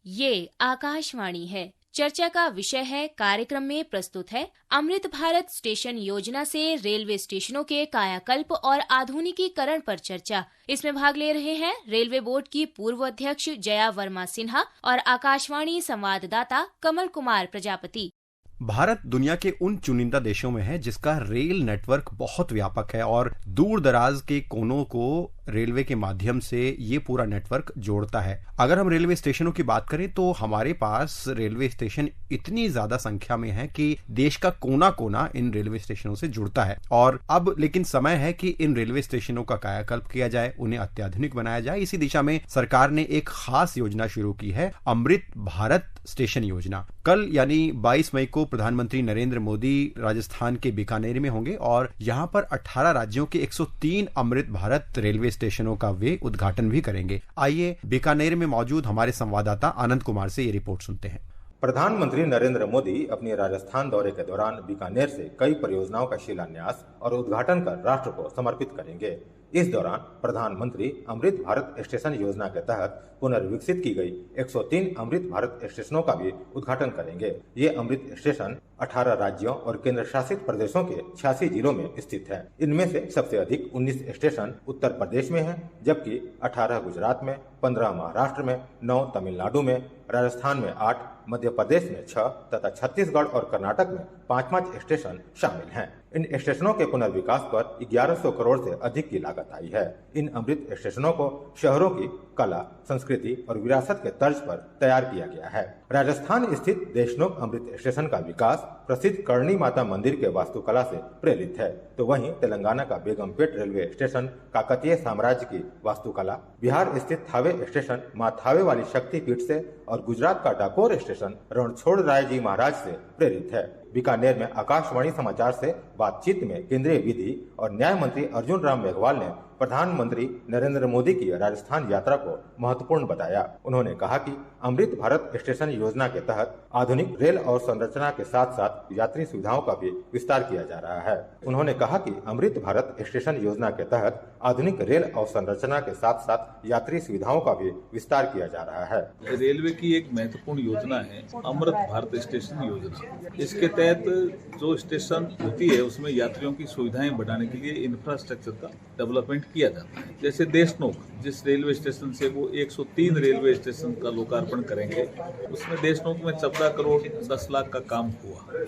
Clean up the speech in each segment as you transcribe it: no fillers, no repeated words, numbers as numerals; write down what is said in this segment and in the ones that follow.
ये आकाशवाणी है। चर्चा का विषय है, कार्यक्रम में प्रस्तुत है अमृत भारत स्टेशन योजना से रेलवे स्टेशनों के कायाकल्प और आधुनिकीकरण पर चर्चा। इसमें भाग ले रहे हैं रेलवे बोर्ड की पूर्व अध्यक्ष जया वर्मा सिन्हा और आकाशवाणी संवाददाता कमल कुमार प्रजापति। भारत दुनिया के उन चुनिंदा देशों में है जिसका रेल नेटवर्क बहुत व्यापक है और दूर दराज के कोनों को रेलवे के माध्यम से ये पूरा नेटवर्क जोड़ता है। अगर हम रेलवे स्टेशनों की बात करें तो हमारे पास रेलवे स्टेशन इतनी ज्यादा संख्या में है कि देश का कोना कोना इन रेलवे स्टेशनों से जुड़ता है। और अब लेकिन समय है कि इन रेलवे स्टेशनों का कायाकल्प किया जाए, उन्हें अत्याधुनिक बनाया जाए। इसी दिशा में सरकार ने एक खास योजना शुरू की है, अमृत भारत स्टेशन योजना। कल यानी 22 मई को प्रधानमंत्री नरेंद्र मोदी राजस्थान के बीकानेर में होंगे और यहाँ पर 18 राज्यों के 103 अमृत भारत रेलवे स्टेशनों का वे उद्घाटन भी करेंगे। आइए बीकानेर में मौजूद हमारे संवाददाता आनंद कुमार से ये रिपोर्ट सुनते हैं। प्रधानमंत्री नरेंद्र मोदी अपने राजस्थान दौरे के दौरान बीकानेर से कई परियोजनाओं का शिलान्यास और उद्घाटन कर राष्ट्र को समर्पित करेंगे। इस दौरान प्रधानमंत्री अमृत भारत स्टेशन योजना के तहत पुनर्विकसित की गई 103 अमृत भारत स्टेशनों का भी उद्घाटन करेंगे। ये अमृत स्टेशन 18 राज्यों और केंद्र शासित प्रदेशों के 86 जिलों में स्थित है। इनमें से सबसे अधिक 19 स्टेशन उत्तर प्रदेश में हैं, जबकि 18 गुजरात में, 15 महाराष्ट्र में, 9 तमिलनाडु में, राजस्थान में 8, मध्य प्रदेश में 6 तथा छत्तीसगढ़ और कर्नाटक में 5 स्टेशन शामिल हैं। इन स्टेशनों के पुनर्विकास पर 1100 करोड़ से अधिक की लागत आई है। इन अमृत स्टेशनों को शहरों की कला, संस्कृति और विरासत के तर्ज पर तैयार किया गया है। राजस्थान स्थित देशनोक अमृत स्टेशन का विकास प्रसिद्ध करणी माता मंदिर के वास्तुकला से प्रेरित है, तो वहीं तेलंगाना का बेगमपेट रेलवे स्टेशन काकतीय साम्राज्य की वास्तुकला, बिहार स्थित थावे स्टेशन मां थावे वाली शक्ति पीठ से और गुजरात का डाकोर स्टेशन रणछोड़ राय जी महाराज से प्रेरित है। बीकानेर में आकाशवाणी समाचार से बातचीत में केंद्रीय विधि और न्याय मंत्री अर्जुन राम मेघवाल ने प्रधानमंत्री नरेंद्र मोदी की राजस्थान यात्रा को महत्वपूर्ण बताया। उन्होंने कहा कि अमृत भारत स्टेशन योजना के तहत आधुनिक रेल और संरचना के साथ साथ यात्री सुविधाओं का भी विस्तार किया जा रहा है। उन्होंने कहा कि अमृत भारत स्टेशन योजना के तहत आधुनिक रेल और संरचना के साथ साथ यात्री सुविधाओं का भी विस्तार किया जा रहा है। रेलवे की एक महत्वपूर्ण योजना है अमृत भारत स्टेशन योजना। इसके तहत जो स्टेशन होती है उसमें यात्रियों की सुविधाएं बढ़ाने के लिए इंफ्रास्ट्रक्चर का डेवलपमेंट किया जाता है। जैसे देशनोक जिस रेलवे स्टेशन से वो 103 रेलवे स्टेशन का लोकार्पण करेंगे, उसमें देशनोक में 14 करोड़ 10 लाख का काम हुआ,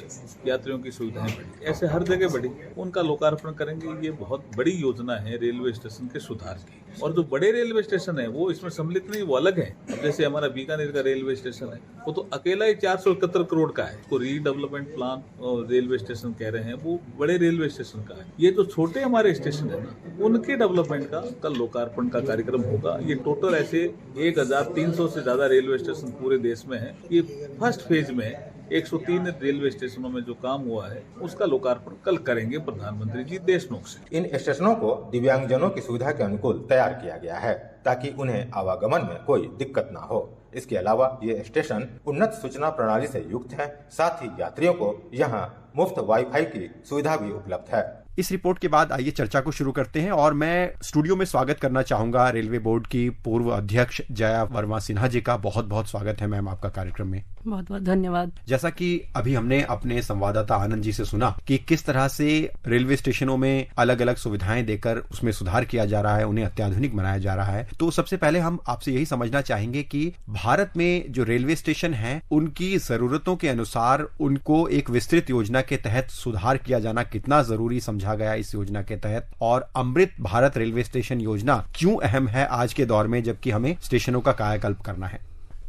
यात्रियों की सुविधाएं बढ़ी। ऐसे हर जगह बढ़ी, उनका लोकार्पण करेंगे। ये बहुत बड़ी योजना है रेलवे स्टेशन के सुधार की। और जो बड़े रेलवे स्टेशन है वो इसमें सम्मिलित नहीं, वो अलग है। अब जैसे हमारा बीकानेर का रेलवे स्टेशन है वो तो अकेला ही 471 करोड़ का है। तो रीडेवलपमेंट प्लान और रेलवे स्टेशन कह रहे हैं वो बड़े रेलवे स्टेशन का है। ये जो छोटे हमारे स्टेशन है ना, उनके डेवलपमेंट का कल लोकार्पण का कार्यक्रम होगा। ये टोटल ऐसे 1300 से ज्यादा रेलवे स्टेशन पूरे देश में है। ये फर्स्ट फेज में 103 रेलवे स्टेशनों में जो काम हुआ है उसका लोकार्पण कल करेंगे प्रधानमंत्री जी देशनोक से। इन स्टेशनों को दिव्यांगजनों की सुविधा के अनुकूल तैयार किया गया है ताकि उन्हें आवागमन में कोई दिक्कत न हो। इसके अलावा ये स्टेशन उन्नत सूचना प्रणाली से युक्त है। साथ ही यात्रियों को यहाँ मुफ्त वाईफाई की सुविधा भी उपलब्ध है। इस रिपोर्ट के बाद आइए चर्चा को शुरू करते हैं और मैं स्टूडियो में स्वागत करना चाहूंगा रेलवे बोर्ड की पूर्व अध्यक्ष जया वर्मा सिन्हा जी का। बहुत बहुत स्वागत है मैम आपका कार्यक्रम में। बहुत बहुत धन्यवाद। जैसा कि अभी हमने अपने संवाददाता आनंद जी से सुना कि किस तरह से रेलवे स्टेशनों में अलग अलग सुविधाएं देकर उसमें सुधार किया जा रहा है, उन्हें अत्याधुनिक बनाया जा रहा है, तो सबसे पहले हम आपसे यही समझना चाहेंगे कि भारत में जो रेलवे स्टेशन है उनकी जरूरतों के अनुसार उनको एक विस्तृत योजना के तहत सुधार किया जाना कितना जरूरी समझा गया इस योजना के तहत, और अमृत भारत रेलवे स्टेशन योजना क्यों अहम है आज के दौर में जबकि हमें स्टेशनों का कायाकल्प करना है।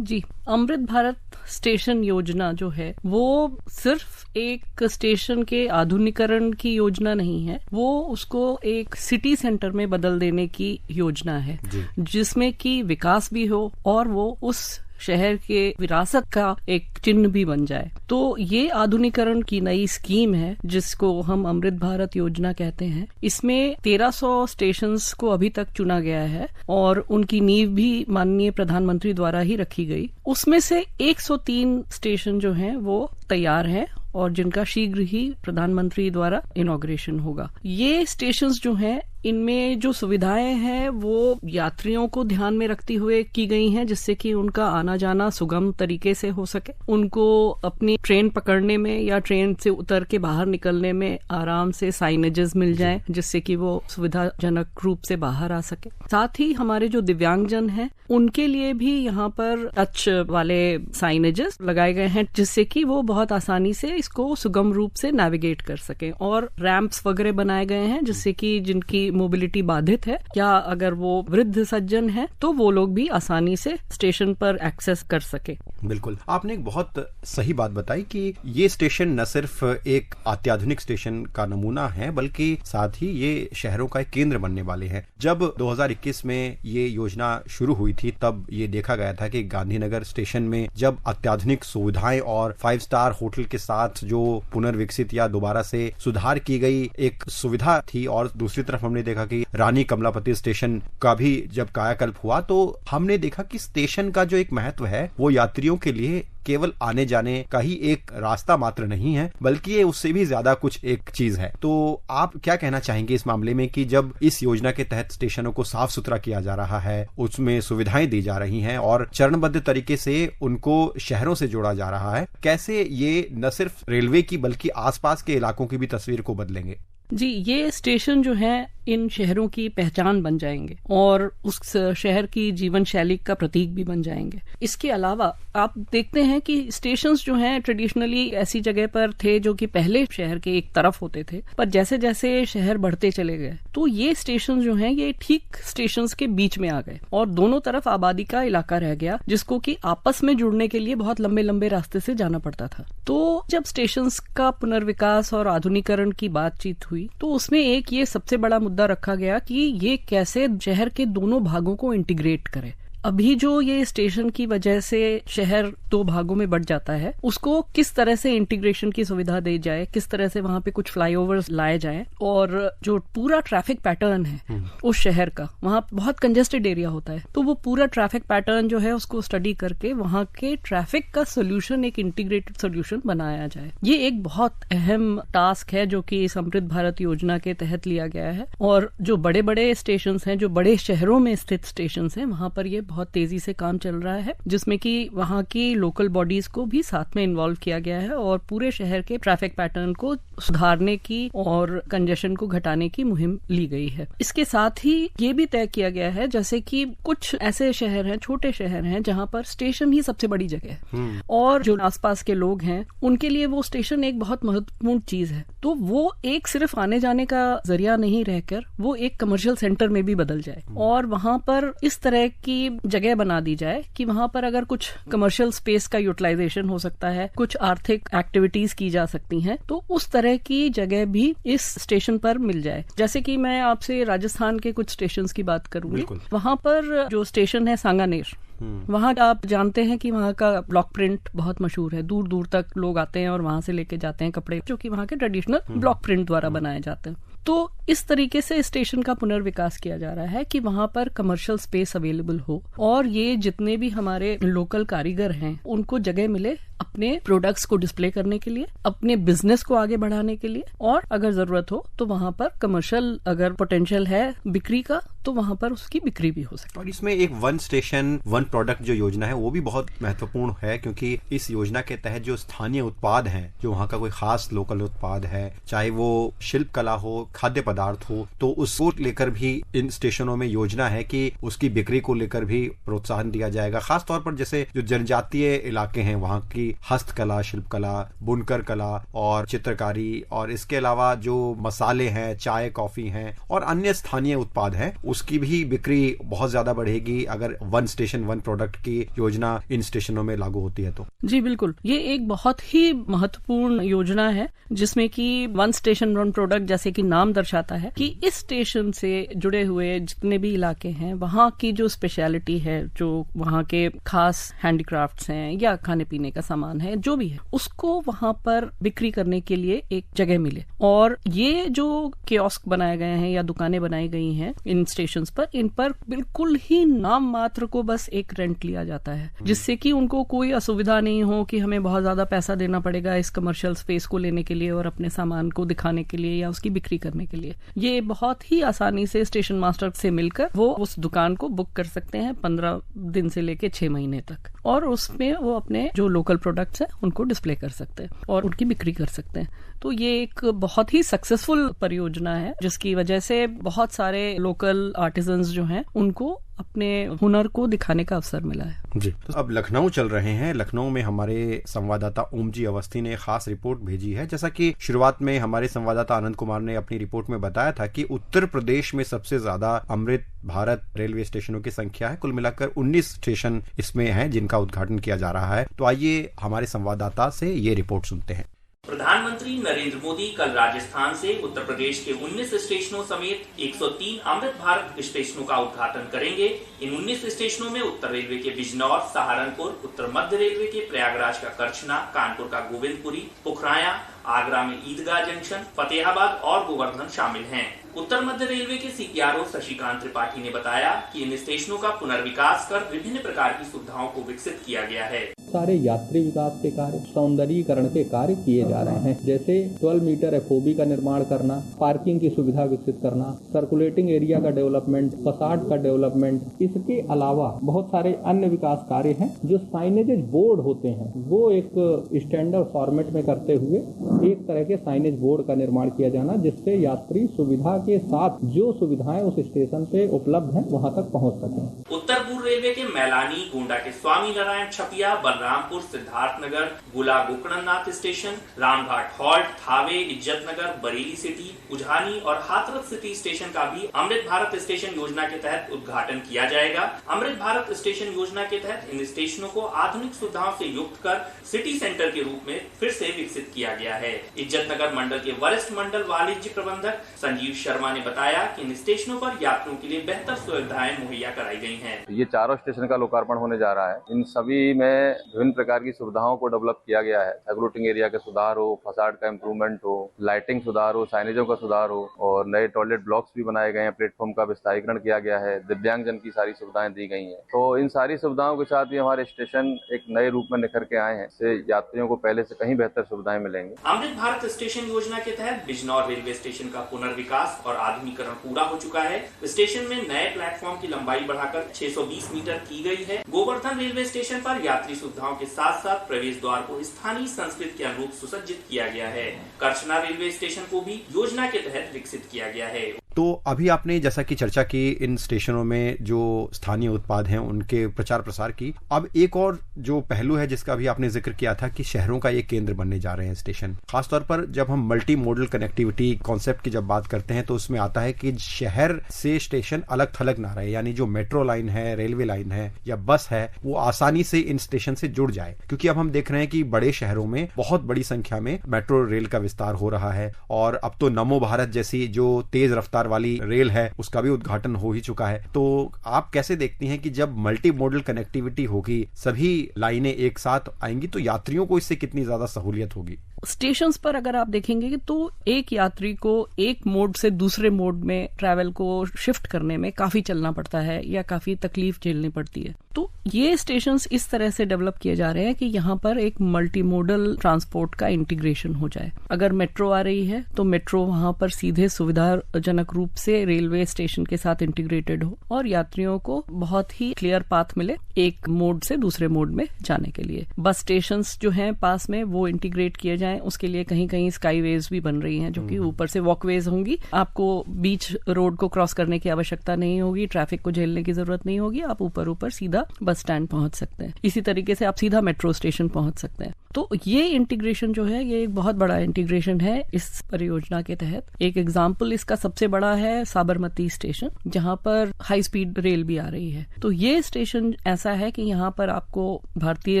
जी, अमृत भारत स्टेशन योजना जो है वो सिर्फ एक स्टेशन के आधुनिकीकरण की योजना नहीं है, वो उसको एक सिटी सेंटर में बदल देने की योजना है जिसमें कि विकास भी हो और वो उस शहर के विरासत का एक चिन्ह भी बन जाए। तो ये आधुनिकीकरण की नई स्कीम है जिसको हम अमृत भारत योजना कहते हैं। इसमें 1300 स्टेशंस को अभी तक चुना गया है और उनकी नींव भी माननीय प्रधानमंत्री द्वारा ही रखी गई। उसमें से 103 स्टेशन जो हैं वो तैयार हैं और जिनका शीघ्र ही प्रधानमंत्री द्वारा इनॉग्रेशन होगा। ये स्टेशंस जो हैं इनमें जो सुविधाएं हैं वो यात्रियों को ध्यान में रखती हुए की गई हैं, जिससे कि उनका आना जाना सुगम तरीके से हो सके, उनको अपनी ट्रेन पकड़ने में या ट्रेन से उतर के बाहर निकलने में आराम से साइनेजेस मिल जाएं, जिससे कि वो सुविधाजनक रूप से बाहर आ सके। साथ ही हमारे जो दिव्यांगजन हैं उनके लिए भी यहाँ पर टच वाले साइनेजेस लगाए गए हैं, जिससे कि वो बहुत आसानी से इसको सुगम रूप से नेविगेट कर सके, और रैंप्स वगैरह बनाए गए हैं जिससे कि जिनकी मोबिलिटी बाधित है या अगर वो वृद्ध सज्जन है तो वो लोग भी आसानी से स्टेशन पर एक्सेस कर सके। बिल्कुल, आपने एक बहुत सही बात बताई कि ये स्टेशन न सिर्फ एक अत्याधुनिक स्टेशन का नमूना है बल्कि साथ ही ये शहरों का एक केंद्र बनने वाले हैं। जब 2021 में ये योजना शुरू हुई थी तब ये देखा गया था कि गांधीनगर स्टेशन में जब अत्याधुनिक सुविधाएं और 5 स्टार होटल के साथ जो पुनर्विकसित या दोबारा से सुधार की गई एक सुविधा थी, और दूसरी तरफ हमने देखा कि रानी कमलापति स्टेशन का भी जब कायाकल्प हुआ तो हमने देखा कि स्टेशन का जो एक महत्व है वो यात्रियों के लिए केवल आने जाने का ही एक रास्ता मात्र नहीं है बल्कि ये उससे भी ज्यादा कुछ एक चीज है। तो आप क्या कहना चाहेंगे इस मामले में कि जब इस योजना के तहत स्टेशनों को साफ सुथरा किया जा रहा है, उसमें सुविधाएं दी जा रही हैं और चरणबद्ध तरीके से उनको शहरों से जोड़ा जा रहा है, कैसे ये न सिर्फ रेलवे की बल्कि आसपास के इलाकों की भी तस्वीर को बदलेंगे? जी, ये स्टेशन जो है इन शहरों की पहचान बन जाएंगे और उस शहर की जीवन शैली का प्रतीक भी बन जाएंगे। इसके अलावा आप देखते हैं कि स्टेशंस जो हैं ट्रेडिशनली ऐसी जगह पर थे जो कि पहले शहर के एक तरफ होते थे, पर जैसे जैसे शहर बढ़ते चले गए तो ये स्टेशन जो हैं ये ठीक स्टेशंस के बीच में आ गए और दोनों तरफ आबादी का इलाका रह गया, जिसको कि आपस में जुड़ने के लिए बहुत लंबे लंबे रास्ते से जाना पड़ता था। तो जब स्टेशंस का पुनर्विकास और आधुनिकरण की बातचीत हुई तो उसमें एक ये सबसे बड़ा मुद्दा रखा गया कि ये कैसे शहर के दोनों भागों को इंटीग्रेट करे। अभी जो ये स्टेशन की वजह से शहर 2 भागों में बढ़ जाता है, उसको किस तरह से इंटीग्रेशन की सुविधा दी जाए, किस तरह से वहां पे कुछ फ्लाईओवर्स लाए जाएं, और जो पूरा ट्रैफिक पैटर्न है उस शहर का, वहां बहुत कंजेस्टेड एरिया होता है, तो वो पूरा ट्रैफिक पैटर्न जो है उसको स्टडी करके वहां के ट्रैफिक का सोल्यूशन, एक इंटीग्रेटेड सोल्यूशन बनाया जाए। ये एक बहुत अहम टास्क है जो कि अमृत भारत योजना के तहत लिया गया है, और जो बड़े बड़े स्टेशन हैं, जो बड़े शहरों में स्थित स्टेशन हैं, वहां पर ये बहुत तेजी से काम चल रहा है, जिसमें कि वहां की लोकल बॉडीज को भी साथ में इन्वॉल्व किया गया है और पूरे शहर के ट्रैफिक पैटर्न को सुधारने की और कंजेशन को घटाने की मुहिम ली गई है। इसके साथ ही ये भी तय किया गया है जैसे कि कुछ ऐसे शहर हैं, छोटे शहर हैं, जहां पर स्टेशन ही सबसे बड़ी जगह है और जो आसपास के लोग हैं उनके लिए वो स्टेशन एक बहुत महत्वपूर्ण चीज है। तो वो एक सिर्फ आने जाने का जरिया नहीं रहकर वो एक कमर्शियल सेंटर में भी बदल जाए और वहां पर इस तरह की जगह बना दी जाए कि वहां पर अगर कुछ कमर्शियल स्पेस का यूटिलाइजेशन हो सकता है, कुछ आर्थिक एक्टिविटीज की जा सकती हैं, तो उस तरह की जगह भी इस स्टेशन पर मिल जाए। जैसे कि मैं आपसे राजस्थान के कुछ स्टेशंस की बात करूंगी। वहां पर जो स्टेशन है सांगानेर, वहां आप जानते हैं कि वहां का ब्लॉक प्रिंट बहुत मशहूर है, दूर दूर तक लोग आते हैं और वहां से लेके जाते हैं कपड़े जो कि वहां के ट्रेडिशनल ब्लॉक प्रिंट द्वारा बनाए जाते हैं। तो इस तरीके से स्टेशन का पुनर्विकास किया जा रहा है कि वहां पर कमर्शियल स्पेस अवेलेबल हो और ये जितने भी हमारे लोकल कारीगर हैं उनको जगह मिले अपने प्रोडक्ट्स को डिस्प्ले करने के लिए, अपने बिजनेस को आगे बढ़ाने के लिए, और अगर जरूरत हो तो वहां पर कमर्शियल अगर पोटेंशियल है बिक्री का तो वहां पर उसकी बिक्री भी हो सकती है। और इसमें एक 1 स्टेशन 1 प्रोडक्ट जो योजना है वो भी बहुत महत्वपूर्ण है, क्योंकि इस योजना के तहत जो स्थानीय उत्पाद हैं, जो वहां का कोई खास लोकल उत्पाद है, चाहे वो शिल्प कला हो, खाद्य पदार्थ हो, तो उसको लेकर भी इन स्टेशनों में योजना है कि उसकी बिक्री को लेकर भी प्रोत्साहन दिया जाएगा। खास तौर पर जैसे जो जनजातीय इलाके हैं वहां की हस्तकला, शिल्पकला, बुनकर कला और चित्रकारी, और इसके अलावा जो मसाले हैं, चाय कॉफी हैं और अन्य स्थानीय उत्पाद हैं, उसकी भी बिक्री बहुत ज्यादा बढ़ेगी अगर 1 स्टेशन 1 प्रोडक्ट की योजना इन स्टेशनों में लागू होती है तो। जी बिल्कुल, ये एक बहुत ही महत्वपूर्ण योजना है जिसमें कि 1 स्टेशन 1 प्रोडक्ट जैसे कि नाम दर्शाता है कि इस स्टेशन से जुड़े हुए जितने भी इलाके हैं वहां की जो स्पेशलिटी है, जो वहां के खास हैंडीक्राफ्ट्स हैं या खाने पीने का सामान है, जो भी है, उसको वहां पर बिक्री करने के लिए एक जगह मिले। और ये जो कियोस्क बनाए गए हैं या दुकानें बनाई गई हैं इन स्टेशंस पर, इन पर बिल्कुल ही नाम मात्र को बस एक रेंट लिया जाता है, जिससे कि उनको कोई असुविधा नहीं हो कि हमें बहुत ज्यादा पैसा देना पड़ेगा इस कमर्शियल स्पेस को लेने के लिए और अपने सामान को दिखाने के लिए या उसकी बिक्री करने के लिए। ये बहुत ही आसानी से स्टेशन मास्टर से मिलकर वो उस दुकान को बुक कर सकते हैं 15 दिन से लेके 6 महीने तक, और उसमें वो अपने जो लोकल प्रोडक्ट्स हैं उनको डिस्प्ले कर सकते हैं और उनकी बिक्री कर सकते हैं। तो ये एक बहुत ही सक्सेसफुल परियोजना है, जिसकी वजह से बहुत सारे लोकल आर्टिजन्स जो हैं उनको अपने हुनर को दिखाने का अवसर मिला है। जी, तो अब लखनऊ चल रहे हैं। लखनऊ में हमारे संवाददाता ओमजी अवस्थी ने खास रिपोर्ट भेजी है। जैसा कि शुरुआत में हमारे संवाददाता आनंद कुमार ने अपनी रिपोर्ट में बताया था कि उत्तर प्रदेश में सबसे ज्यादा अमृत भारत रेलवे स्टेशनों की संख्या है। कुल मिलाकर 19 स्टेशन इसमें हैं जिनका उद्घाटन किया जा रहा है। तो आइए हमारे संवाददाता से ये रिपोर्ट सुनते हैं। प्रधानमंत्री नरेंद्र मोदी कल राजस्थान से उत्तर प्रदेश के 19 स्टेशनों समेत 103 अमृत भारत स्टेशनों का उद्घाटन करेंगे। इन 19 स्टेशनों में उत्तर रेलवे के बिजनौर, सहारनपुर, उत्तर मध्य रेलवे के प्रयागराज का करछना, कानपुर का गोविंदपुरी, पुखराया, आगरा में ईदगाह जंक्शन, फतेहाबाद और गोवर्धन शामिल हैं। उत्तर मध्य रेलवे के सीपीआरओ शशिकांत त्रिपाठी ने बताया कि इन स्टेशनों का पुनर्विकास कर विभिन्न प्रकार की सुविधाओं को विकसित किया गया है। सारे यात्री विकास के कार्य, सौंदर्यीकरण के कार्य किए जा रहे हैं, जैसे 12 मीटर एफओबी का निर्माण करना, पार्किंग की सुविधा विकसित करना, सर्कुलेटिंग एरिया का डेवलपमेंट, फसाड का डेवलपमेंट। इसके अलावा बहुत सारे अन्य विकास कार्य हैं। जो साइनेज बोर्ड होते हैं वो एक स्टैंडर्ड फॉर्मेट में करते हुए एक तरह के साइनेज बोर्ड का निर्माण किया जाना, जिससे यात्री सुविधा के साथ जो सुविधाएं उस स्टेशन पे उपलब्ध हैं वहां तक पहुंच सकें। उत्तर पूर्व रेलवे के मैलानी, गोंडा के स्वामी नारायण छपिया, Balrampur, Siddharthnagar, Gola Gokarnath station, Ramghat halt, Thawe, Izzatnagar, Bareilly city, Ujhani और हाथरस सिटी स्टेशन का भी अमृत भारत स्टेशन योजना के तहत उद्घाटन किया जाएगा। अमृत भारत स्टेशन योजना के तहत इन स्टेशनों को आधुनिक सुविधाओं से युक्त कर सिटी सेंटर के रूप में फिर से विकसित किया गया है। इज्जतनगर मंडल के वरिष्ठ मंडल वाणिज्य प्रबंधक संजीव शर्मा ने बताया कि इन स्टेशनों पर यात्रियों के लिए बेहतर सुविधाएं मुहैया कराई गई हैं। ये चारों स्टेशन का लोकार्पण होने जा रहा है। इन सभी में विभिन्न प्रकार की सुविधाओं को डेवलप किया गया है। सर्कुलेटिंग एरिया का सुधार हो, फसाड का इम्प्रूवमेंट हो, लाइटिंग सुधार हो, साइनेजों का सुधार हो और नए टॉयलेट ब्लॉक्स भी बनाए गए हैं। प्लेटफॉर्म का विस्तारीकरण किया गया है। दिव्यांगजन की सारी सुविधाएं दी गई हैं। तो इन सारी सुविधाओं के साथ ही हमारे स्टेशन एक नए रूप में निखर के आए हैं। इससे यात्रियों को पहले से कहीं बेहतर सुविधाएं मिलेंगी। अमृत भारत स्टेशन योजना के तहत बिजनौर रेलवे स्टेशन का पुनर्विकास और आधुनिकीकरण पूरा हो चुका है। स्टेशन में नए प्लेटफॉर्म की लंबाई बढ़ाकर 620 मीटर की गई है। गोवर्धन रेलवे स्टेशन पर यात्री सुविधाओं के साथ साथ प्रवेश द्वार को स्थानीय संस्कृति के अनुरूप सुसज्जित किया गया है। करछना रेलवे स्टेशन को भी योजना के तहत विकसित किया गया है। तो अभी आपने जैसा कि चर्चा की इन स्टेशनों में जो स्थानीय उत्पाद हैं उनके प्रचार प्रसार की। अब एक और जो पहलू है जिसका भी आपने जिक्र किया था कि शहरों का ये केंद्र बनने जा रहे हैं स्टेशन। खासतौर पर जब हम मल्टी मॉडल कनेक्टिविटी कॉन्सेप्ट की जब बात करते हैं तो उसमें आता है कि शहर से स्टेशन अलग थलग ना रहे, यानी जो मेट्रो लाइन है, रेलवे लाइन है या बस है वो आसानी से इन स्टेशन से जुड़ जाए। क्योंकि अब हम देख रहे हैं कि बड़े शहरों में बहुत बड़ी संख्या में मेट्रो रेल का विस्तार हो रहा है और अब तो नमो भारत जैसी जो तेज रफ्तार वाली रेल है उसका भी उद्घाटन हो ही चुका है। तो आप कैसे देखती हैं कि जब मल्टी मॉडल कनेक्टिविटी होगी, सभी लाइनें एक साथ आएंगी तो यात्रियों को इससे कितनी ज्यादा सहूलियत होगी? स्टेशंस पर अगर आप देखेंगे तो एक यात्री को एक मोड से दूसरे मोड में ट्रैवल को शिफ्ट करने में काफी चलना पड़ता है या काफी तकलीफ झेलनी पड़ती है। तो ये स्टेशंस इस तरह से डेवलप किए जा रहे हैं कि यहाँ पर एक मल्टी मोडल ट्रांसपोर्ट का इंटीग्रेशन हो जाए। अगर मेट्रो आ रही है तो मेट्रो वहां पर सीधे सुविधाजनक रूप से रेलवे स्टेशन के साथ इंटीग्रेटेड हो और यात्रियों को बहुत ही क्लियर पाथ मिले एक मोड से दूसरे मोड में जाने के लिए। बस स्टेशंस जो हैं पास में वो इंटीग्रेट किए जाएं। उसके लिए कहीं कहीं स्काईवेज भी बन रही हैं जो कि ऊपर से वॉकवेज होंगी। आपको बीच रोड को क्रॉस करने की आवश्यकता नहीं होगी, ट्रैफिक को झेलने की जरूरत नहीं होगी। आप ऊपर ऊपर सीधा बस स्टैंड पहुंच सकते हैं। इसी तरीके से आप सीधा मेट्रो स्टेशन पहुंच सकते हैं। तो ये इंटीग्रेशन जो है ये एक बहुत बड़ा इंटीग्रेशन है इस परियोजना के तहत। एक एग्जाम्पल इसका सबसे बड़ा है साबरमती स्टेशन, जहां पर हाई स्पीड रेल भी आ रही है। तो ये स्टेशन ऐसा है कि यहाँ पर आपको भारतीय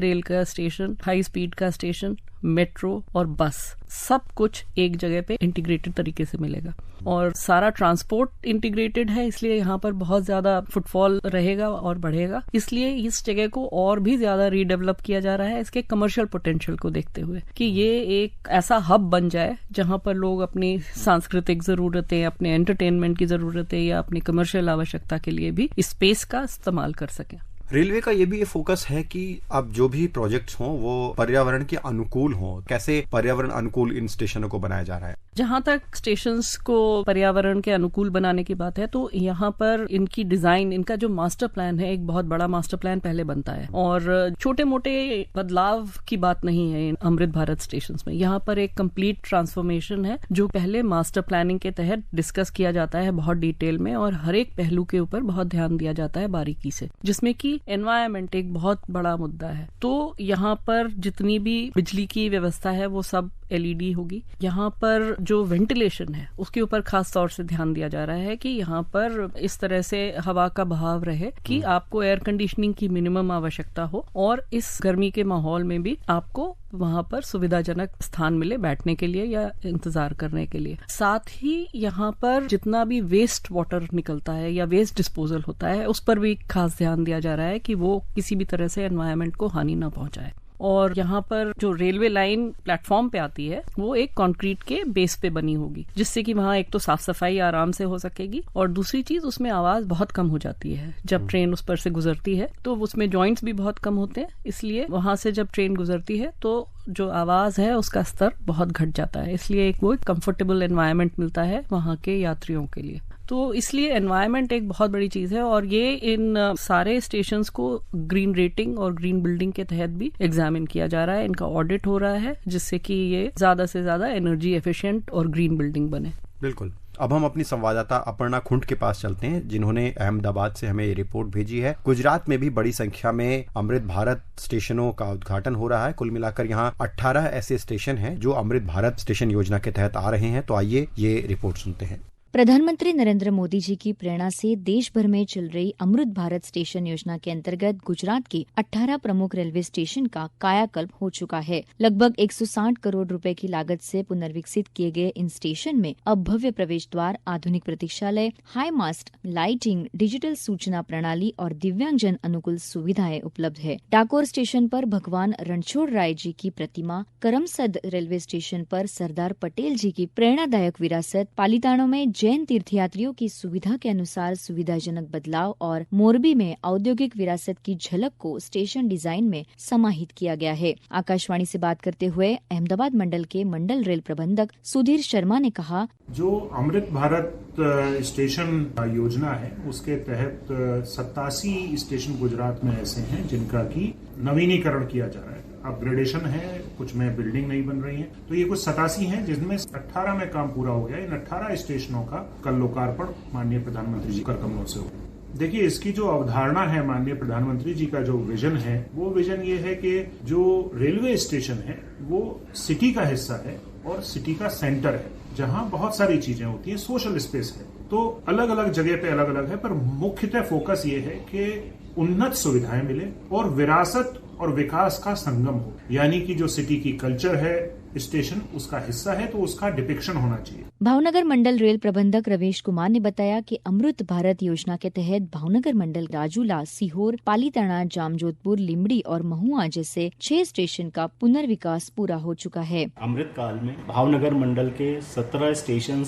रेल का स्टेशन, हाई स्पीड का स्टेशन, मेट्रो और बस सब कुछ एक जगह पे इंटीग्रेटेड तरीके से मिलेगा और सारा ट्रांसपोर्ट इंटीग्रेटेड है, इसलिए यहाँ पर बहुत ज्यादा फुटफॉल रहेगा और बढ़ेगा। इसलिए इस जगह को और भी ज्यादा रीडेवलप किया जा रहा है इसके कमर्शियल पोटेंशियल को देखते हुए कि ये एक ऐसा हब बन जाए जहाँ पर लोग अपनी सांस्कृतिक जरूरतें, अपने एंटरटेनमेंट की जरूरतें या अपनी कमर्शियल आवश्यकता के लिए भी इस स्पेस का इस्तेमाल कर सकें। रेलवे का ये भी ये फोकस है कि अब जो भी प्रोजेक्ट्स हों वो पर्यावरण के अनुकूल हों। कैसे पर्यावरण अनुकूल इन स्टेशनों को बनाया जा रहा है? जहां तक स्टेशंस को पर्यावरण के अनुकूल बनाने की बात है तो यहाँ पर इनकी डिजाइन, इनका जो मास्टर प्लान है, एक बहुत बड़ा मास्टर प्लान पहले बनता है और छोटे मोटे बदलाव की बात नहीं है इन अमृत भारत स्टेशंस में। यहाँ पर एक कंप्लीट ट्रांसफॉर्मेशन है जो पहले मास्टर प्लानिंग के तहत डिस्कस किया जाता है बहुत डिटेल में और हर एक पहलू के ऊपर बहुत ध्यान दिया जाता है बारीकी से, जिसमें कि एनवायरमेंट एक बहुत बड़ा मुद्दा है। तो यहाँ पर जितनी भी बिजली की व्यवस्था है वो सब LED होगी। यहाँ पर जो वेंटिलेशन है उसके ऊपर खास तौर से ध्यान दिया जा रहा है कि यहाँ पर इस तरह से हवा का बहाव रहे कि आपको एयर कंडीशनिंग की मिनिमम आवश्यकता हो और इस गर्मी के माहौल में भी आपको वहाँ पर सुविधाजनक स्थान मिले बैठने के लिए या इंतजार करने के लिए। साथ ही यहाँ पर जितना भी वेस्ट वाटर निकलता है या वेस्ट डिस्पोजल होता है उस पर भी खास ध्यान दिया जा रहा है कि वो किसी भी तरह से एनवायरनमेंट को हानि ना पहुंचाए। और यहाँ पर जो रेलवे लाइन प्लेटफॉर्म पे आती है वो एक कंक्रीट के बेस पे बनी होगी, जिससे कि वहाँ एक तो साफ सफाई आराम से हो सकेगी और दूसरी चीज उसमें आवाज बहुत कम हो जाती है जब ट्रेन उस पर से गुजरती है, तो उसमें जॉइंट्स भी बहुत कम होते हैं, इसलिए वहां से जब ट्रेन गुजरती है तो जो आवाज है उसका स्तर बहुत घट जाता है। इसलिए एक वो कंफर्टेबल एनवायरनमेंट मिलता है वहाँ के यात्रियों के लिए। तो इसलिए एनवायरनमेंट एक बहुत बड़ी चीज है और ये इन सारे स्टेशंस को ग्रीन रेटिंग और ग्रीन बिल्डिंग के तहत भी एग्जामिन किया जा रहा है, इनका ऑडिट हो रहा है, जिससे कि ये ज्यादा से ज्यादा एनर्जी एफिशिएंट और ग्रीन बिल्डिंग बने। बिल्कुल। अब हम अपनी संवाददाता अपर्णा खुंट के पास चलते हैं, जिन्होंने अहमदाबाद से हमें ये रिपोर्ट भेजी है। गुजरात में भी बड़ी संख्या में अमृत भारत स्टेशनों का उद्घाटन हो रहा है। कुल मिलाकर यहाँ 18 ऐसे स्टेशन हैं जो अमृत भारत स्टेशन योजना के तहत आ रहे हैं। तो आइए ये रिपोर्ट सुनते हैं। प्रधानमंत्री नरेंद्र मोदी जी की प्रेरणा से देश भर में चल रही अमृत भारत स्टेशन योजना के अंतर्गत गुजरात के 18 प्रमुख रेलवे स्टेशन का कायाकल्प हो चुका है। लगभग 160 करोड़ रुपए की लागत से पुनर्विकसित किए गए इन स्टेशन में अब भव्य प्रवेश द्वार, आधुनिक प्रतीक्षालय, हाई मास्ट लाइटिंग, डिजिटल सूचना प्रणाली और दिव्यांगजन अनुकूल सुविधाएं उपलब्ध है। डाकोर स्टेशन पर भगवान रणछोड़ राय जी की प्रतिमा, करमसद रेलवे स्टेशन पर सरदार पटेल जी की प्रेरणादायक विरासत, पालीताणों में जैन तीर्थयात्रियों की सुविधा के अनुसार सुविधाजनक बदलाव और मोरबी में औद्योगिक विरासत की झलक को स्टेशन डिजाइन में समाहित किया गया है। आकाशवाणी से बात करते हुए अहमदाबाद मंडल के मंडल रेल प्रबंधक सुधीर शर्मा ने कहा, जो अमृत भारत स्टेशन योजना है उसके तहत 87 स्टेशन गुजरात में ऐसे हैं जिनका की नवीनीकरण किया जा रहा है, अपग्रेडेशन है, कुछ में बिल्डिंग नहीं बन रही है। तो ये कुछ 87 हैं जिसमें 18 में काम पूरा हो गया। इन 18 स्टेशनों का कल लोकार्पण माननीय प्रधानमंत्री जी कर कमलों से हो। देखिए, इसकी जो अवधारणा है, माननीय प्रधानमंत्री जी का जो विजन है, वो विजन ये है कि जो रेलवे स्टेशन है वो सिटी का हिस्सा है और सिटी का सेंटर है, जहां बहुत सारी चीजें होती हैं, सोशल स्पेस है। तो अलग अलग जगह पे अलग अलग है, पर मुख्यतः फोकस ये है कि उन्नत सुविधाएं मिले और विरासत और विकास का संगम हो, यानी कि जो सिटी की कल्चर है, स्टेशन उसका हिस्सा है, तो उसका डिपिक्शन होना चाहिए। भावनगर मंडल रेल प्रबंधक रवेश कुमार ने बताया कि अमृत भारत योजना के तहत भावनगर मंडल राजूला, सीहोर, पालीताना, जामजोधपुर, लिमड़ी और महुआ जैसे 6 स्टेशन का पुनर्विकास पूरा हो चुका है। अमृत काल में भावनगर मंडल के 17 स्टेशन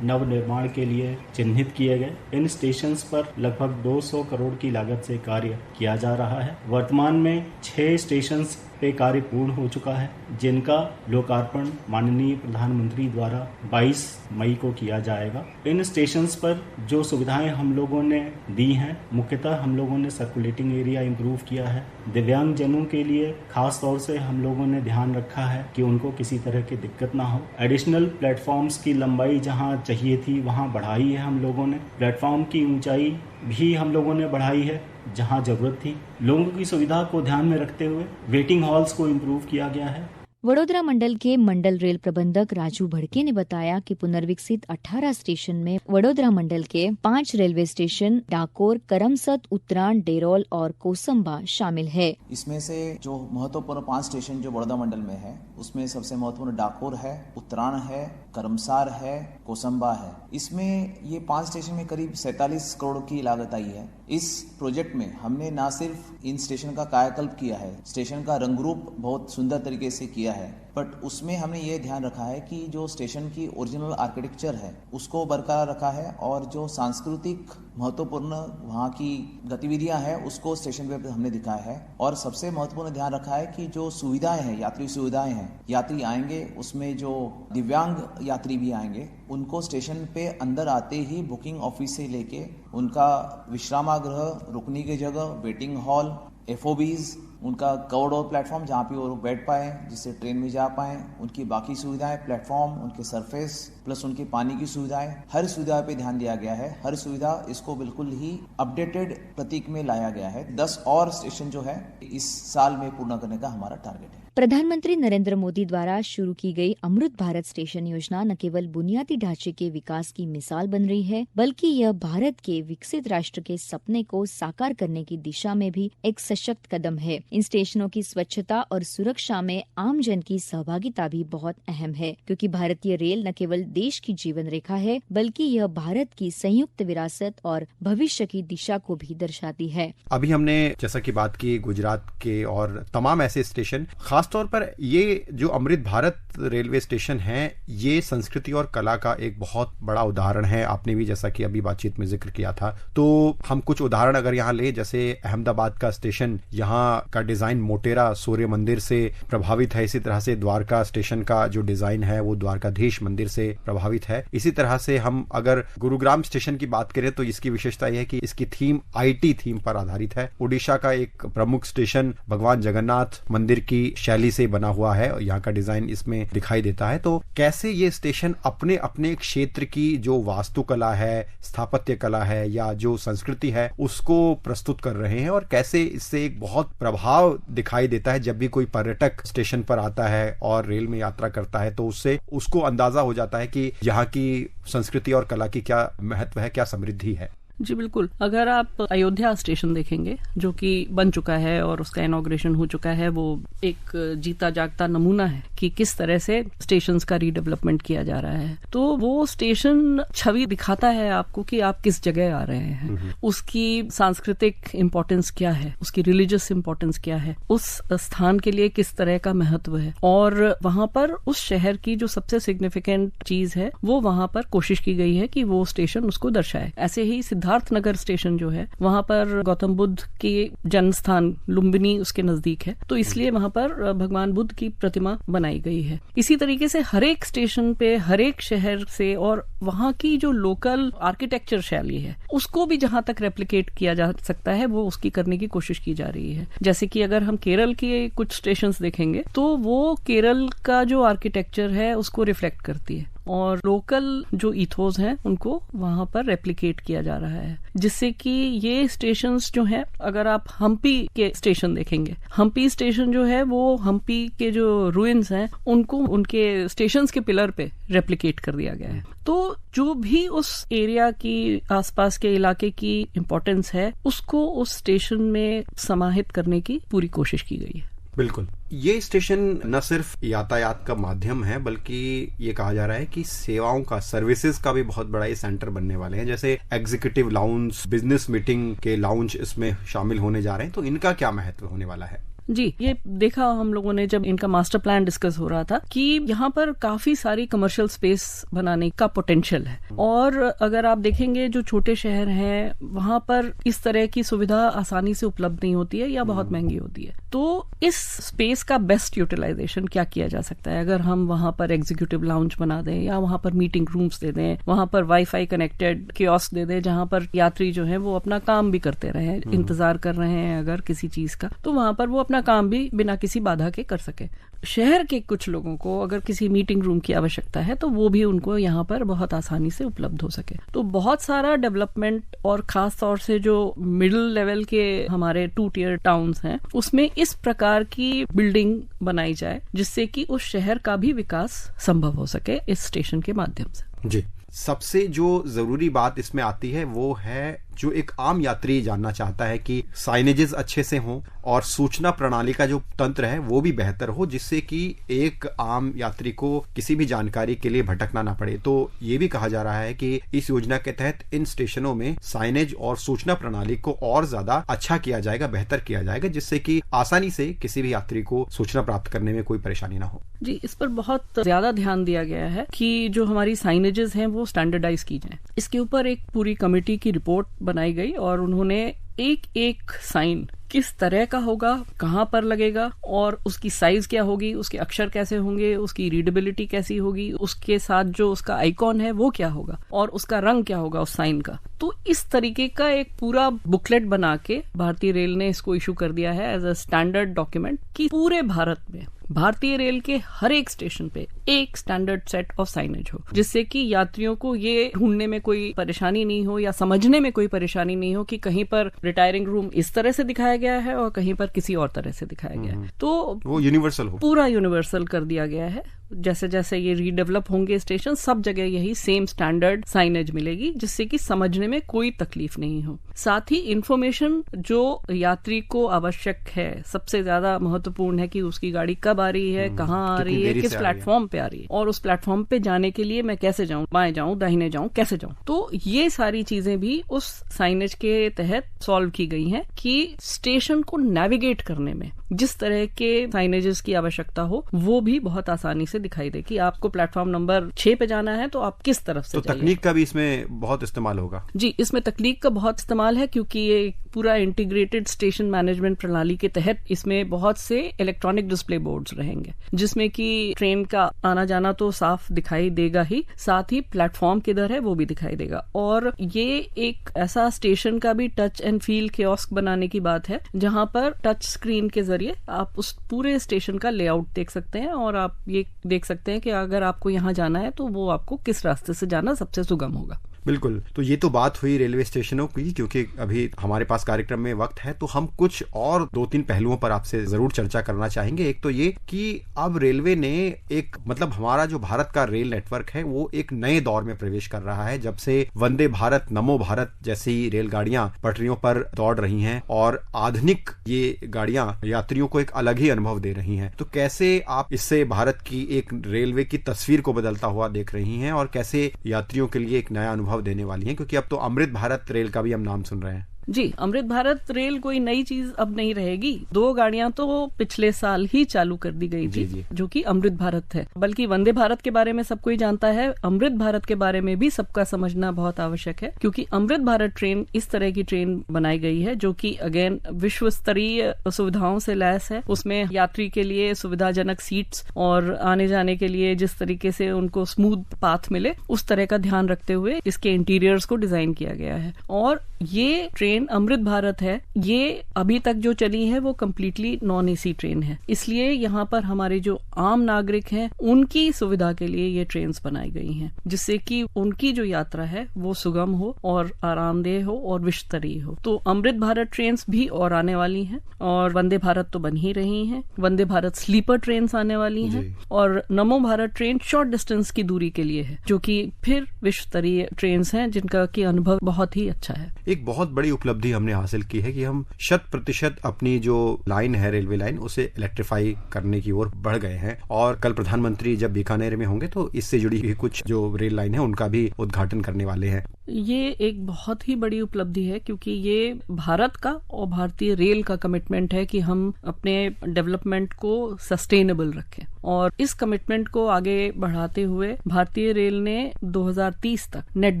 नव निर्माण के लिए चिन्हित किए गए। इन स्टेशंस पर लगभग 200 करोड़ की लागत से कार्य किया जा रहा है। वर्तमान में 6 स्टेशंस पे कार्य पूर्ण हो चुका है, जिनका लोकार्पण माननीय प्रधानमंत्री द्वारा 22 मई को किया जाएगा। इन स्टेशंस पर जो सुविधाएं हम लोगों ने दी हैं, मुख्यतः हम लोगों ने सर्कुलेटिंग एरिया इंप्रूव किया है। दिव्यांग जनों के लिए खास तौर से हम लोगों ने ध्यान रखा है कि उनको किसी तरह की दिक्कत ना हो। एडिशनल प्लेटफॉर्म्स की लंबाई जहां चाहिए थी वहां बढ़ाई है हम लोगों ने। प्लेटफॉर्म की ऊंचाई भी हम लोगों ने बढ़ाई है जहां जरूरत थी। लोगों की सुविधा को ध्यान में रखते हुए वेटिंग हॉल्स को इम्प्रूव किया गया है। वडोदरा मंडल के मंडल रेल प्रबंधक राजू भड़के ने बताया कि पुनर्विकसित 18 स्टेशन में वडोदरा मंडल के 5 रेलवे स्टेशन डाकोर, करमसद, उतराण, डेरोल और कोसंबा शामिल है। इसमें से जो महत्वपूर्ण 5 स्टेशन जो वडोदरा मंडल में है, उसमें सबसे महत्वपूर्ण डाकोर है, उतराण है, करमसार है, कोसंबा है। इसमें ये 5 स्टेशन में करीब 47 करोड़ की लागत आई है। इस प्रोजेक्ट में हमने न सिर्फ इन स्टेशन का कायाकल्प किया है, स्टेशन का रंगरूप बहुत सुंदर तरीके से किया है, बट उसमें हमने ये ध्यान रखा है कि जो स्टेशन की ओरिजिनल आर्किटेक्चर है उसको बरकरार रखा है और जो सांस्कृतिक महत्वपूर्ण वहाँ की गतिविधियां हैं उसको स्टेशन पे हमने दिखाया है। और सबसे महत्वपूर्ण ध्यान रखा है कि जो सुविधाएं हैं, यात्री सुविधाएं हैं, यात्री आएंगे उसमें जो दिव्यांग यात्री भी आएंगे उनको स्टेशन पे अंदर आते ही बुकिंग ऑफिस से लेके उनका विश्रामागृह, रुकने की जगह, वेटिंग हॉल, FOBs, उनका कवर्ड और प्लेटफॉर्म जहाँ पे वो बैठ पाए, जिससे ट्रेन में जा पाए, उनकी बाकी सुविधाएं, प्लेटफॉर्म, उनके सरफेस प्लस उनकी पानी की सुविधाएं, हर सुविधा पे ध्यान दिया गया है। हर सुविधा इसको बिल्कुल ही अपडेटेड प्रतीक में लाया गया है। 10 और स्टेशन जो है इस साल में पूर्ण करने का हमारा टारगेट है। प्रधानमंत्री नरेंद्र मोदी द्वारा शुरू की गई अमृत भारत स्टेशन योजना न केवल बुनियादी ढांचे के विकास की मिसाल बन रही है, बल्कि यह भारत के विकसित राष्ट्र के सपने को साकार करने की दिशा में भी एक सशक्त कदम है। इन स्टेशनों की स्वच्छता और सुरक्षा में आम जन की सहभागिता भी बहुत अहम है, क्योंकि भारतीय रेल न केवल देश की जीवन रेखा है, बल्कि यह भारत की संयुक्त विरासत और भविष्य की दिशा को भी दर्शाती है। अभी हमने जैसा की बात की गुजरात के और तमाम ऐसे स्टेशन, खासतौर पर ये जो अमृत भारत रेलवे स्टेशन है, ये संस्कृति और कला का एक बहुत बड़ा उदाहरण है। आपने भी जैसा कि अभी बातचीत में जिक्र किया था, तो हम कुछ उदाहरण अगर यहाँ ले, जैसे अहमदाबाद का स्टेशन, यहाँ का डिजाइन मोटेरा सूर्य मंदिर से प्रभावित है। इसी तरह से द्वारका स्टेशन का जो डिजाइन है वो द्वारकाधीश मंदिर से प्रभावित है। इसी तरह से हम अगर गुरुग्राम स्टेशन की बात करें तो इसकी विशेषता यह है कि इसकी थीम IT थीम पर आधारित है। उड़ीसा का एक प्रमुख स्टेशन भगवान जगन्नाथ मंदिर की शैली से बना हुआ है और यहाँ का डिजाइन इसमें दिखाई देता है। तो कैसे ये स्टेशन अपने अपने क्षेत्र की जो वास्तुकला है, स्थापत्य कला है या जो संस्कृति है उसको प्रस्तुत कर रहे हैं, और कैसे इससे एक बहुत प्रभाव दिखाई देता है। जब भी कोई पर्यटक स्टेशन पर आता है और रेल में यात्रा करता है तो उससे उसको अंदाजा हो जाता है कि यहाँ की संस्कृति और कला की क्या महत्व है, क्या समृद्धि है। जी बिल्कुल। अगर आप अयोध्या स्टेशन देखेंगे जो कि बन चुका है और उसका इनॉग्रेशन हो चुका है, वो एक जीता जागता नमूना है कि किस तरह से स्टेशंस का रीडेवलपमेंट किया जा रहा है। तो वो स्टेशन छवि दिखाता है आपको कि आप किस जगह आ रहे हैं, उसकी सांस्कृतिक इम्पोर्टेंस क्या है, उसकी रिलीजियस इम्पोर्टेंस क्या है, उस स्थान के लिए किस तरह का महत्व है, और वहां पर उस शहर की जो सबसे सिग्निफिकेंट चीज है वो वहां पर कोशिश की गई है कि वो स्टेशन उसको दर्शाए। ऐसे ही सिद्धार्थनगर स्टेशन जो है वहां पर गौतम बुद्ध के जन्म स्थान लुम्बिनी उसके नजदीक है, तो इसलिए वहां पर भगवान बुद्ध की प्रतिमा बनाई गई है। इसी तरीके से हर एक स्टेशन पे हर एक शहर से और वहां की जो लोकल आर्किटेक्चर शैली है उसको भी जहां तक रेप्लिकेट किया जा सकता है वो उसकी करने की कोशिश की जा रही है। जैसे कि अगर हम केरल के कुछ स्टेशंस देखेंगे तो वो केरल का जो आर्किटेक्चर है उसको रिफ्लेक्ट करती है और लोकल जो इथोस हैं उनको वहां पर रेप्लिकेट किया जा रहा है, जिससे कि ये स्टेशंस जो हैं, अगर आप हम्पी के स्टेशन देखेंगे, हम्पी स्टेशन जो है वो हम्पी के जो रुइंस हैं उनको उनके स्टेशंस के पिलर पे रेप्लिकेट कर दिया गया है। तो जो भी उस एरिया की आसपास के इलाके की इम्पोर्टेंस है उसको उस स्टेशन में समाहित करने की पूरी कोशिश की गई है। बिल्कुल, ये स्टेशन न सिर्फ यातायात का माध्यम है बल्कि ये कहा जा रहा है कि सेवाओं का, सर्विसेज का भी बहुत बड़ा ये सेंटर बनने वाले हैं। जैसे एग्जीक्यूटिव लाउंज, बिजनेस मीटिंग के लाउंज इसमें शामिल होने जा रहे हैं, तो इनका क्या महत्व होने वाला है? जी, ये देखा हम लोगों ने जब इनका मास्टर प्लान डिस्कस हो रहा था कि यहाँ पर काफी सारी कमर्शियल स्पेस बनाने का पोटेंशियल है, और अगर आप देखेंगे जो छोटे शहर हैं वहां पर इस तरह की सुविधा आसानी से उपलब्ध नहीं होती है या बहुत महंगी होती है। तो इस स्पेस का बेस्ट यूटिलाइजेशन क्या किया जा सकता है? अगर हम वहां पर एग्जीक्यूटिव लाउंज बना दें या वहां पर मीटिंग रूम्स दे दें, वहां पर वाईफाई कनेक्टेड कियोस्क दे दें जहां पर यात्री जो है वो अपना काम भी करते रहे, इंतजार कर रहे हैं अगर किसी चीज का, तो वहां पर वो अपना अपना काम भी बिना किसी बाधा के कर सके। शहर के कुछ लोगों को अगर किसी मीटिंग रूम की आवश्यकता है तो वो भी उनको यहाँ पर बहुत आसानी से उपलब्ध हो सके। तो बहुत सारा डेवलपमेंट, और खास तौर से जो मिडिल लेवल के हमारे 2 टियर टाउन्स हैं उसमें इस प्रकार की बिल्डिंग बनाई जाए जिससे कि उस शहर का भी विकास संभव हो सके इस स्टेशन के माध्यम से। जी, सबसे जो जरूरी बात इसमें आती है वो है जो एक आम यात्री जानना चाहता है कि साइनेजेस अच्छे से हों और सूचना प्रणाली का जो तंत्र है वो भी बेहतर हो, जिससे कि एक आम यात्री को किसी भी जानकारी के लिए भटकना ना पड़े। तो ये भी कहा जा रहा है कि इस योजना के तहत इन स्टेशनों में साइनेज और सूचना प्रणाली को और ज्यादा अच्छा किया जाएगा, बेहतर किया जाएगा, जिससे कि आसानी से किसी भी यात्री को सूचना प्राप्त करने में कोई परेशानी ना हो। जी, इस पर बहुत ज्यादा ध्यान दिया गया है कि जो हमारी साइनेजेस हैं वो स्टैंडर्डाइज की जाए। इसके ऊपर एक पूरी कमेटी की रिपोर्ट बनाई गई और उन्होंने एक एक साइन किस तरह का होगा, कहाँ पर लगेगा और उसकी साइज क्या होगी, उसके अक्षर कैसे होंगे, उसकी रीडेबिलिटी कैसी होगी, उसके साथ जो उसका आइकॉन है वो क्या होगा और उसका रंग क्या होगा उस साइन का। तो इस तरीके का एक पूरा बुकलेट बना के भारतीय रेल ने इसको इशू कर दिया है एज अ स्टैंडर्ड डॉक्यूमेंट कि पूरे भारत में भारतीय रेल के हर एक स्टेशन पे एक स्टैंडर्ड सेट ऑफ साइनेज हो, जिससे कि यात्रियों को ये ढूंढने में कोई परेशानी नहीं हो या समझने में कोई परेशानी नहीं हो कि कहीं पर रिटायरिंग रूम इस तरह से दिखाया गया है और कहीं पर किसी और तरह से दिखाया गया है। तो वो यूनिवर्सल हो, पूरा यूनिवर्सल कर दिया गया है। जैसे जैसे ये रीडेवलप होंगे स्टेशन, सब जगह यही सेम स्टैंडर्ड साइनेज मिलेगी, जिससे कि समझने में कोई तकलीफ नहीं हो। साथ ही इंफॉर्मेशन जो यात्री को आवश्यक है, सबसे ज्यादा महत्वपूर्ण है कि उसकी गाड़ी कब आ रही है, कहाँ आ रही है, किस प्लेटफॉर्म पे आ रही है और उस प्लेटफॉर्म पे जाने के लिए मैं कैसे जाऊं, बाएं जाऊं, दाहिने जाऊं, कैसे जाऊं। तो ये सारी चीजें भी उस साइनेज के तहत सॉल्व की गई हैं कि स्टेशन को नेविगेट करने में जिस तरह के साइनेजेस की आवश्यकता हो वो भी बहुत आसानी से दिखाई दे कि आपको प्लेटफॉर्म नंबर 6 पे जाना है तो आप किस तरफ से तो तकनीक का भी इसमें बहुत इस्तेमाल होगा। जी, इसमें तकनीक का बहुत इस्तेमाल है क्योंकि ये पूरा इंटीग्रेटेड स्टेशन मैनेजमेंट प्रणाली के तहत इसमें बहुत से इलेक्ट्रॉनिक डिस्प्ले बोर्ड्स रहेंगे, जिसमें कि ट्रेन का आना जाना तो साफ दिखाई देगा ही, साथ ही प्लेटफॉर्म किधर है वो भी दिखाई देगा। और ये एक ऐसा स्टेशन का भी टच एंड फील कियोस्क बनाने की बात है जहां पर टच स्क्रीन के जरिए आप उस पूरे स्टेशन का लेआउट देख सकते हैं और आप ये देख सकते हैं कि अगर आपको यहाँ जाना है तो वो आपको किस रास्ते से जाना सबसे सुगम होगा। बिल्कुल। तो ये तो बात हुई रेलवे स्टेशनों की, क्योंकि अभी हमारे पास कार्यक्रम में वक्त है तो हम कुछ और 2-3 पहलुओं पर आपसे जरूर चर्चा करना चाहेंगे। एक तो ये कि अब रेलवे ने एक मतलब हमारा जो भारत का रेल नेटवर्क है वो एक नए दौर में प्रवेश कर रहा है जब से वंदे भारत, नमो भारत जैसी रेलगाड़ियां पटरियों पर दौड़ रही हैं और आधुनिक ये गाड़ियां यात्रियों को एक अलग ही अनुभव दे रही हैं। तो कैसे आप इससे भारत की एक रेलवे की तस्वीर को बदलता हुआ देख रही हैं और कैसे यात्रियों के लिए एक नया अनुभव देने वाली हैं, क्योंकि अब तो अमृत भारत रेल का भी हम नाम सुन रहे हैं। जी, अमृत भारत रेल कोई नई चीज अब नहीं रहेगी। 2 गाड़ियां तो पिछले साल ही चालू कर दी गई थी जो कि अमृत भारत है। बल्कि वंदे भारत के बारे में सब कोई जानता है, अमृत भारत के बारे में भी सबका समझना बहुत आवश्यक है, क्योंकि अमृत भारत ट्रेन इस तरह की ट्रेन बनाई गई है जो कि अगेन विश्व स्तरीय सुविधाओं से लैस है। उसमें यात्री के लिए सुविधाजनक सीट्स और आने जाने के लिए जिस तरीके से उनको स्मूथ पाथ मिले उस तरह का ध्यान रखते हुए इसके इंटीरियर्स को डिजाइन किया गया है। और ये ट्रेन अमृत भारत है, ये अभी तक जो चली है वो कम्प्लीटली नॉन एसी ट्रेन है, इसलिए यहाँ पर हमारे जो आम नागरिक हैं उनकी सुविधा के लिए ये ट्रेन्स बनाई गई हैं, जिससे कि उनकी जो यात्रा है वो सुगम हो और आरामदेह हो और विश्वस्तरीय हो। तो अमृत भारत ट्रेन्स भी और आने वाली हैं और वंदे भारत तो बन ही रही हैं। वंदे भारत स्लीपर ट्रेन्स आने वाली हैं और नमो भारत ट्रेन शॉर्ट डिस्टेंस की दूरी के लिए है, जो कि फिर विश्वस्तरीय ट्रेन्स हैं जिनका की अनुभव बहुत ही अच्छा है। एक बहुत बड़ी उपलब्धि हमने हासिल की है कि हम 100% अपनी जो लाइन है, रेलवे लाइन, उसे इलेक्ट्रीफाई करने की ओर बढ़ गए हैं। और कल प्रधानमंत्री जब बीकानेर में होंगे तो इससे जुड़ी हुई कुछ जो रेल लाइन है उनका भी उद्घाटन करने वाले हैं। ये एक बहुत ही बड़ी उपलब्धि है क्योंकि ये भारत का और भारतीय रेल का कमिटमेंट है कि हम अपने डेवलपमेंट को सस्टेनेबल रखें, और इस कमिटमेंट को आगे बढ़ाते हुए भारतीय रेल ने 2030 तक नेट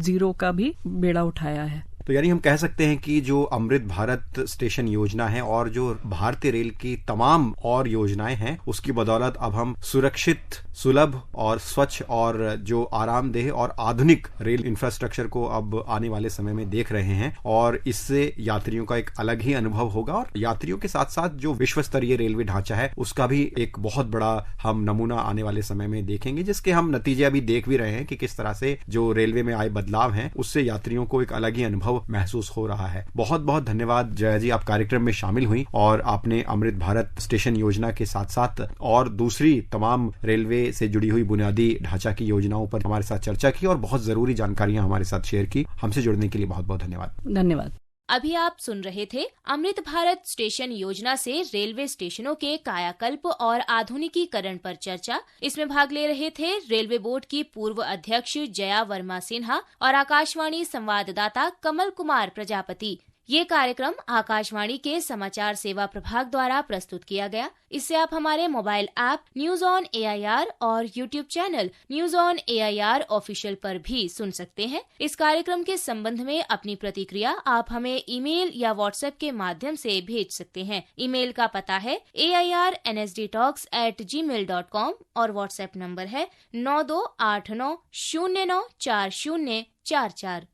जीरो का भी बेड़ा उठाया है। तो यानी हम कह सकते हैं कि जो अमृत भारत स्टेशन योजना है और जो भारतीय रेल की तमाम और योजनाएं हैं, उसकी बदौलत अब हम सुरक्षित, सुलभ और स्वच्छ और जो आरामदेह और आधुनिक रेल इंफ्रास्ट्रक्चर को अब आने वाले समय में देख रहे हैं और इससे यात्रियों का एक अलग ही अनुभव होगा और यात्रियों के साथ साथ जो विश्व स्तरीय रेलवे ढांचा है उसका भी एक बहुत बड़ा हम नमूना आने वाले समय में देखेंगे, जिसके हम नतीजे अभी देख भी रहे हैं कि किस तरह से जो रेलवे में आए बदलाव हैं उससे यात्रियों को एक अलग ही अनुभव महसूस हो रहा है। बहुत बहुत धन्यवाद जया जी, आप कार्यक्रम में शामिल हुई और आपने अमृत भारत स्टेशन योजना के साथ साथ और दूसरी तमाम रेलवे से जुड़ी हुई बुनियादी ढांचा की योजनाओं पर हमारे साथ चर्चा की और बहुत जरूरी जानकारियां हमारे साथ शेयर की। हमसे जुड़ने के लिए बहुत बहुत धन्यवाद। धन्यवाद। अभी आप सुन रहे थे अमृत भारत स्टेशन योजना से रेलवे स्टेशनों के कायाकल्प और आधुनिकीकरण पर चर्चा। इसमें भाग ले रहे थे रेलवे बोर्ड की पूर्व अध्यक्ष जया वर्मा सिन्हा और आकाशवाणी संवाददाता कमल कुमार प्रजापति। ये कार्यक्रम आकाशवाणी के समाचार सेवा प्रभाग द्वारा प्रस्तुत किया गया। इससे आप हमारे mobile app news on AIR और YouTube channel news on AIR official पर भी सुन सकते हैं। इस कार्यक्रम के संबंध में अपनी प्रतिक्रिया आप हमें ईमेल या व्हाट्सएप के माध्यम से भेज सकते हैं। ईमेल का पता है airnsdtalks@gmail.com और व्हाट्सएप नंबर है 9289094044।